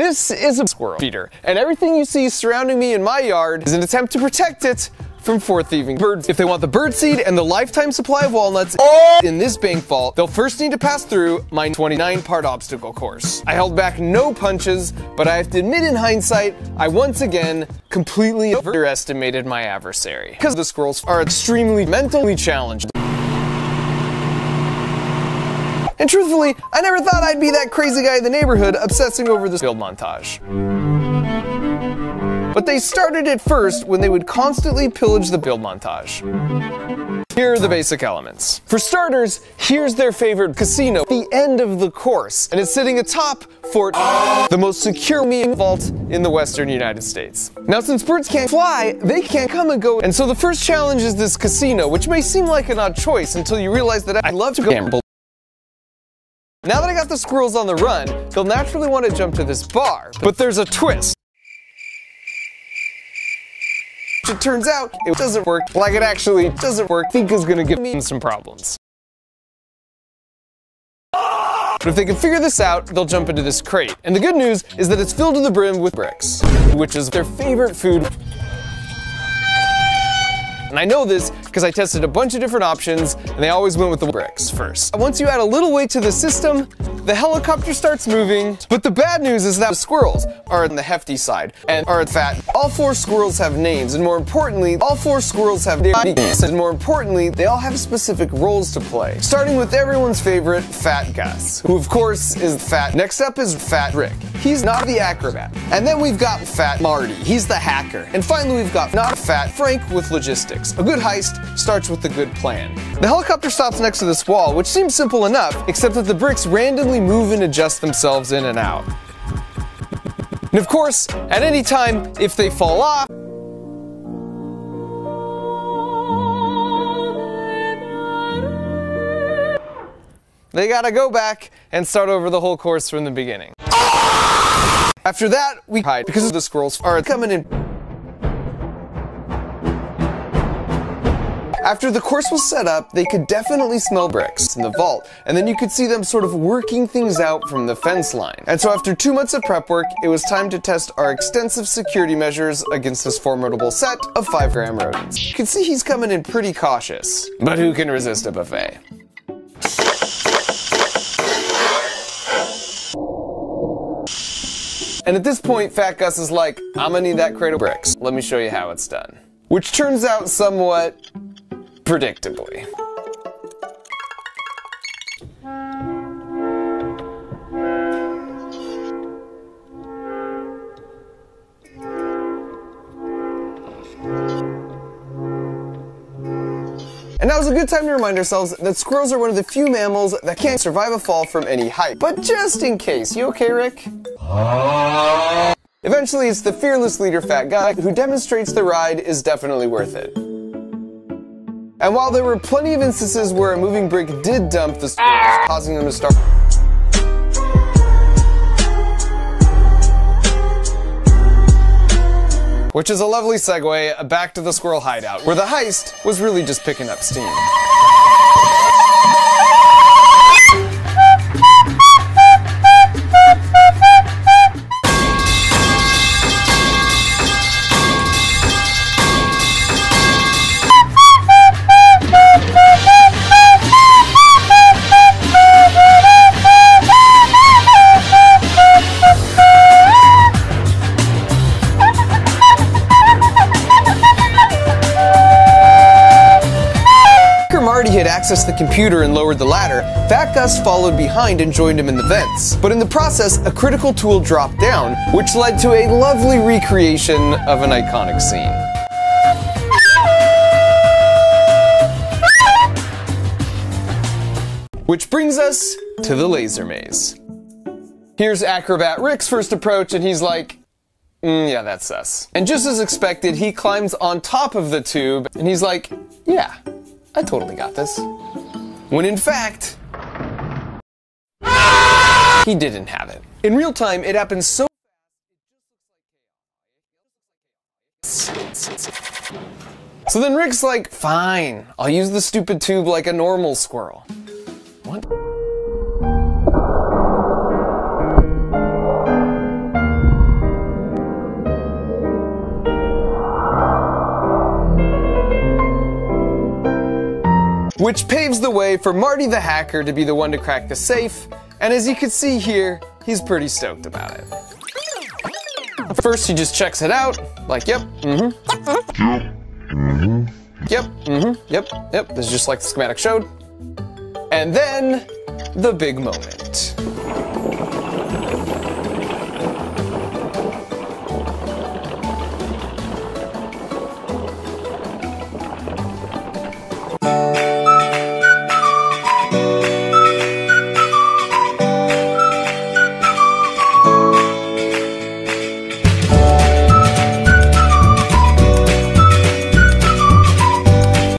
This is a squirrel feeder, and everything you see surrounding me in my yard is an attempt to protect it from thieving birds. If they want the bird seed and the lifetime supply of walnuts in this bank vault, they'll first need to pass through my 29-part obstacle course. I held back no punches, but I have to admit in hindsight, I once again completely overestimated my adversary, because the squirrels are extremely mentally challenged. And truthfully, I never thought I'd be that crazy guy in the neighborhood obsessing over this build montage. But they started it first when they would constantly pillage the build montage. Here are the basic elements. For starters, here's their favorite casino, the end of the course, and it's sitting atop Fort, the most secure vault in the western United States. Now, since birds can't fly, they can't come and go, and so the first challenge is this casino, which may seem like an odd choice until you realize that I love to gamble. Now that I got the squirrels on the run, they'll naturally want to jump to this bar, but there's a twist. It turns out it doesn't work like it actually doesn't work. I think is gonna give me some problems. But if they can figure this out, they'll jump into this crate. And the good news is that it's filled to the brim with bricks, which is their favorite food. And I know this because I tested a bunch of different options, and they always went with the bricks first. Once you add a little weight to the system, the helicopter starts moving. But the bad news is that the squirrels are on the hefty side and are fat. All 4 squirrels have names, and more importantly, all 4 squirrels have names. And more importantly, they all have specific roles to play. Starting with everyone's favorite, Fat Gus, who of course is fat. Next up is Fat Rick. He's not the acrobat. And then we've got Fat Marty. He's the hacker. And finally, we've got not Fat Frank with logistics. A good heist starts with a good plan. The helicopter stops next to this wall, which seems simple enough, except that the bricks randomly move and adjust themselves in and out. And of course, at any time, if they fall off, they gotta go back and start over the whole course from the beginning. After that, we hide because the squirrels are coming in. After the course was set up, they could definitely smell bricks in the vault, and then you could see them sort of working things out from the fence line. And so after 2 months of prep work, it was time to test our extensive security measures against this formidable set of 5-gram rodents. You can see he's coming in pretty cautious, but who can resist a buffet? And at this point, Fat Gus is like, I'm gonna need that crate of bricks. Let me show you how it's done. Which turns out somewhat predictably. And now's a good time to remind ourselves that squirrels are one of the few mammals that can't survive a fall from any height. But just in case, you okay, Rick? Eventually, it's the fearless leader Fat Guy who demonstrates the ride is definitely worth it. And while there were plenty of instances where a moving brick did dump the squirrels, causing them to start, which is a lovely segue back to the squirrel hideout, where the heist was really just picking up steam. Had accessed the computer and lowered the ladder, Fat Gus followed behind and joined him in the vents. But in the process, a critical tool dropped down, which led to a lovely recreation of an iconic scene. Which brings us to the laser maze. Here's Acrobat Rick's first approach, and he's like, yeah, that's sus. And just as expected, he climbs on top of the tube, and he's like, yeah, I totally got this. When in fact, he didn't have it. In real time, it happens so fast. So then Rick's like, fine, I'll use the stupid tube like a normal squirrel. What? which paves the way for Marty the hacker to be the one to crack the safe, and as you can see here, he's pretty stoked about it. First, he just checks it out, like, yep, yep, this is just like the schematic showed. And then, the big moment.